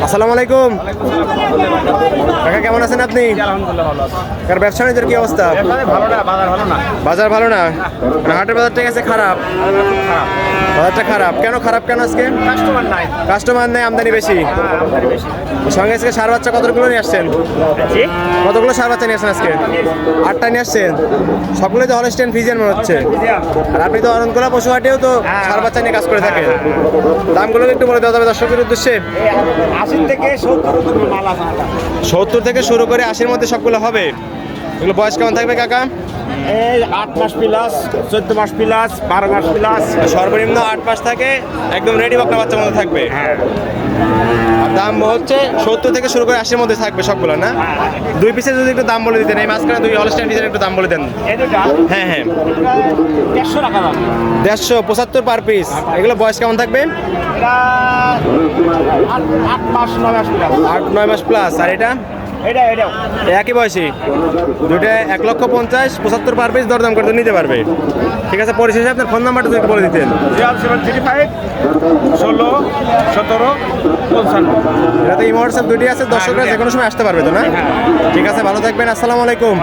আসসালামু আলাইকুম কাকা, কেমন আছেন আপনি? কার ব্যবসা বাণিজ্যের কি অবস্থা? বাজার ভালো না, মানে হাটের বাজারটা গেছে খারাপ। বাজারটা খারাপ কেন? খারাপ কেন আজকে? কাস্টমার নেই, আমদানি বেশি। সঙ্গে আজকে সার বাচ্চা কতগুলো নিয়ে আসছেন? কতগুলো সার বাচ্চা নিয়ে আসছেন আজকে? 8টা নিয়ে আসছেন। সবগুলোই তো হলস্টেইন ফ্রিজিয়ান মনে হচ্ছে। আর আপনি তো অরণকোলা পশু হাটেও তো সার বাচ্চা নিয়ে কাজ করে থাকেন। দামগুলো একটু বলে দেওয়া যাবে দর্শকের উদ্দেশ্যে? 80 থেকে 70 মাল আছে। 70 থেকে শুরু করে 80-র মধ্যে সবগুলো হবে। এগুলো বয়স কেমন থাকবে কাকা? এই 8 মাস প্লাস, 14 মাস প্লাস, 12 মাস প্লাস। সর্বনিম্ন 8 মাস থাকে, একদম রেডি বকনা বাচ্চার মধ্যে থাকবে। আর দাম হচ্ছে 70 থেকে শুরু করে 80-র মধ্যে থাকবে সবগুলো, না? দুই পিসে যদি একটু দাম বলে দিতেন, এই মাঝখানে দুই হলস্টাইন ফ্রিজিয়ান একটু দাম বলে দেন। এই দুটা হ্যাঁ হ্যাঁ, 150 টাকা দাম। 175 পার পিস। এগুলো বয়স কেমন থাকবে? এটা 8 মাস 9 মাস প্লাস। 8-9 মাস প্লাস। আর এটা এটাও একই বয়সী, দুটো 1,50,000, 75 পার পিস দরদাম করতে নিতে পারবে। ঠিক আছে, পরিশেষে আপনার ফোন নাম্বারটা যদি একটু বলে দিতেন। 0735 16 17 55। এটাতে ইমো হোয়াটসঅ্যাপ দুটি আছে, দর্শকরা যে কোনো সময় আসতে পারবে তো, না? ঠিক আছে, ভালো থাকবেন, আসসালামু আলাইকুম।